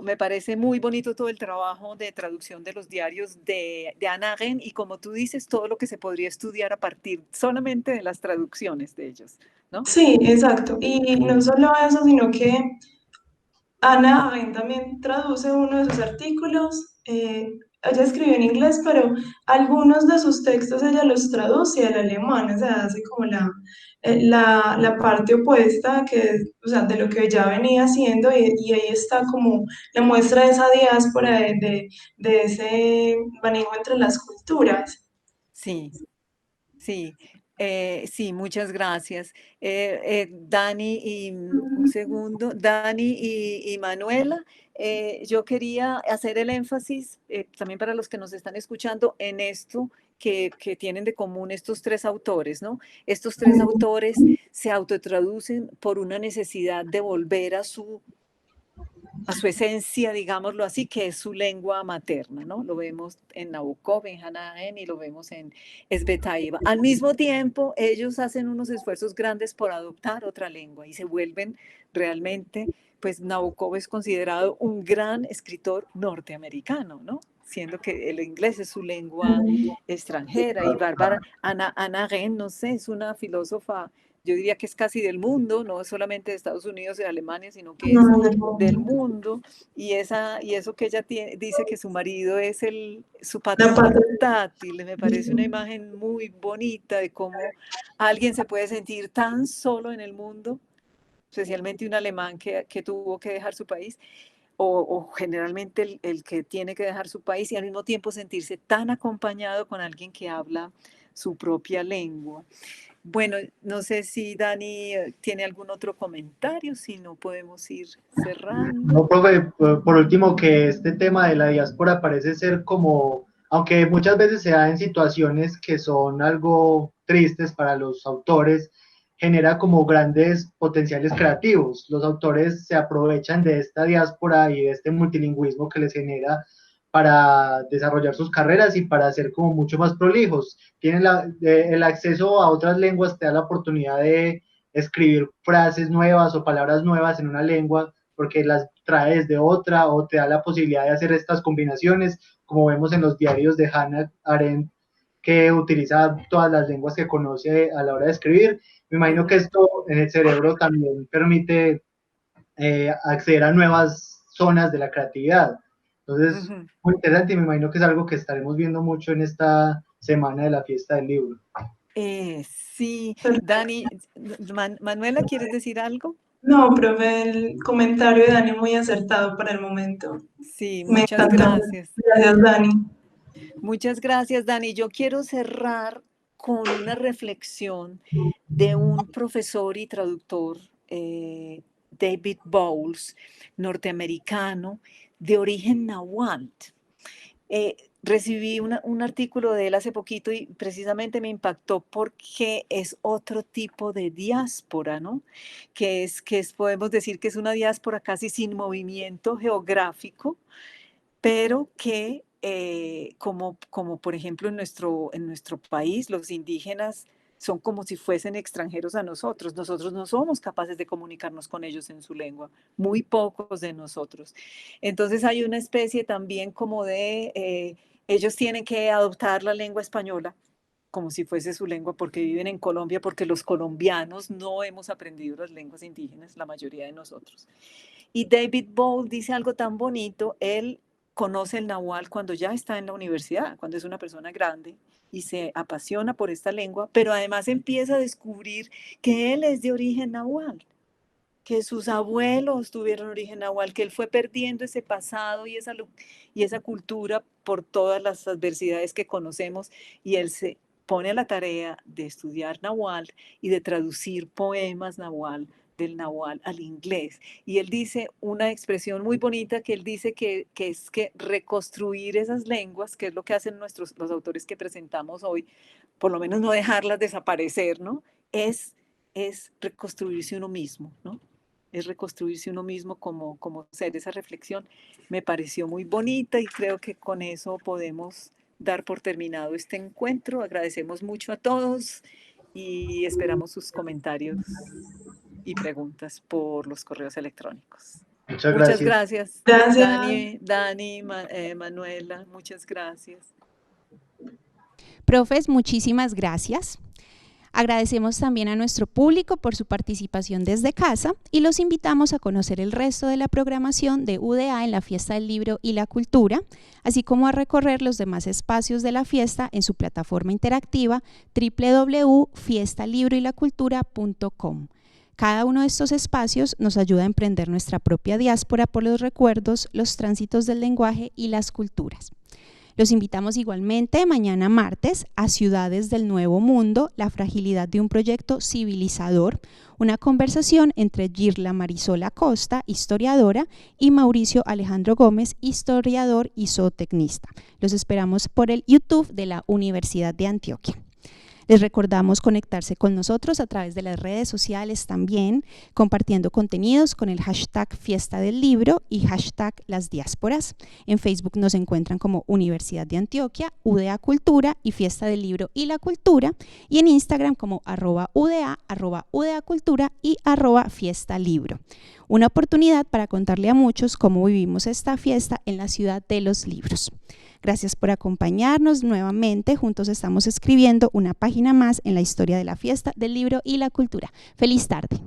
me parece muy bonito todo el trabajo de traducción de los diarios de Hannah Arendt y, como tú dices, todo lo que se podría estudiar a partir solamente de las traducciones de ellos, ¿no?
Sí, exacto. Y no solo eso, sino que Ana Arendt también traduce uno de sus artículos. Ella escribió en inglés, pero algunos de sus textos ella los traduce al alemán, o sea, hace como la parte opuesta o sea, de lo que ella venía haciendo y ahí está como la muestra de esa diáspora, de ese manejo entre las culturas.
Sí, sí, sí, muchas gracias. Dani un segundo, Dani y Manuela, yo quería hacer el énfasis también para los que nos están escuchando en esto que tienen de común estos tres autores, ¿no? Estos tres autores se autotraducen por una necesidad de volver a su esencia, digámoslo así, que es su lengua materna, ¿no? Lo vemos en Nabokov, en Hannah Arendt y lo vemos en Svetaeva. Al mismo tiempo, ellos hacen unos esfuerzos grandes por adoptar otra lengua y se vuelven realmente, pues Nabokov es considerado un gran escritor norteamericano, ¿no? Siendo que el inglés es su lengua extranjera y Hannah Arendt, no sé, es una filósofa, yo diría que es casi del mundo, no solamente de Estados Unidos y de Alemania, sino que
No,
es
no,
del mundo, y eso que ella dice que su marido es su
la
patrón
parte.
portátil, me parece una imagen muy bonita de cómo alguien se puede sentir tan solo en el mundo, especialmente un alemán que tuvo que dejar su país, o generalmente el que tiene que dejar su país y al mismo tiempo sentirse tan acompañado con alguien que habla su propia lengua. Bueno, no sé si Dani tiene algún otro comentario, si no podemos ir cerrando.
No, profe, por último, que este tema de la diáspora parece ser como, aunque muchas veces se da en situaciones que son algo tristes para los autores, genera como grandes potenciales creativos. Los autores se aprovechan de esta diáspora y de este multilingüismo que les genera para desarrollar sus carreras y para ser como mucho más prolijos. Tienen el acceso a otras lenguas, te da la oportunidad de escribir frases nuevas o palabras nuevas en una lengua porque las traes de otra o te da la posibilidad de hacer estas combinaciones, como vemos en los diarios de Hannah Arendt, que utiliza todas las lenguas que conoce a la hora de escribir. Me imagino que esto en el cerebro también permite acceder a nuevas zonas de la creatividad. Entonces, muy interesante y me imagino que es algo que estaremos viendo mucho en esta semana de la fiesta del libro.
Sí, Dani, Manuela, ¿quieres decir algo?
No, profe, el comentario de Dani muy acertado para el momento.
Sí,
Me
muchas
encantó.
gracias.
Gracias, Dani.
Muchas gracias, Dani. Yo quiero cerrar con una reflexión de un profesor y traductor, David Bowles, norteamericano, de origen náhuatl. Recibí un artículo de él hace poquito y precisamente me impactó porque es otro tipo de diáspora, ¿no? Podemos decir que es una diáspora casi sin movimiento geográfico, pero que como por ejemplo en nuestro país, los indígenas son como si fuesen extranjeros a nosotros. Nosotros no somos capaces de comunicarnos con ellos en su lengua, muy pocos de nosotros. Entonces hay una especie también como de, ellos tienen que adoptar la lengua española como si fuese su lengua porque viven en Colombia, porque los colombianos no hemos aprendido las lenguas indígenas, la mayoría de nosotros. Y David Bowles dice algo tan bonito, él conoce el náhuatl cuando ya está en la universidad, cuando es una persona grande y se apasiona por esta lengua, pero además empieza a descubrir que él es de origen náhuatl, que sus abuelos tuvieron origen náhuatl, que él fue perdiendo ese pasado y esa cultura por todas las adversidades que conocemos, y él se pone a la tarea de estudiar náhuatl y de traducir poemas náhuatl del náhuatl al inglés. Y él dice una expresión muy bonita que él dice que es que reconstruir esas lenguas, que es lo que hacen los autores que presentamos hoy, por lo menos no dejarlas desaparecer, ¿no? Es reconstruirse uno mismo, ¿no? Es reconstruirse uno mismo como ser. Esa reflexión me pareció muy bonita y creo que con eso podemos dar por terminado este encuentro. Agradecemos mucho a todos y esperamos sus comentarios y preguntas por los correos electrónicos. Muchas gracias.
Gracias.
Dani, Manuela, muchas gracias.
Profes, muchísimas gracias. Agradecemos también a nuestro público por su participación desde casa y los invitamos a conocer el resto de la programación de UDA en la Fiesta del Libro y la Cultura, así como a recorrer los demás espacios de la fiesta en su plataforma interactiva www.fiestalibroylacultura.com. Cada uno de estos espacios nos ayuda a emprender nuestra propia diáspora por los recuerdos, los tránsitos del lenguaje y las culturas. Los invitamos igualmente mañana martes a Ciudades del Nuevo Mundo, la fragilidad de un proyecto civilizador, una conversación entre Girla Marisol Acosta, historiadora, y Mauricio Alejandro Gómez, historiador y zootecnista. Los esperamos por el YouTube de la Universidad de Antioquia. Les recordamos conectarse con nosotros a través de las redes sociales también, compartiendo contenidos con el hashtag Fiesta del Libro y hashtag Las Diásporas. En Facebook nos encuentran como Universidad de Antioquia, UDA Cultura y Fiesta del Libro y la Cultura, y en Instagram como @UDA, @UDA Cultura y @Fiesta Libro. Una oportunidad para contarle a muchos cómo vivimos esta fiesta en la ciudad de los libros. Gracias por acompañarnos nuevamente. Juntos estamos escribiendo una página más en la historia de la Fiesta del Libro y la Cultura. ¡Feliz tarde!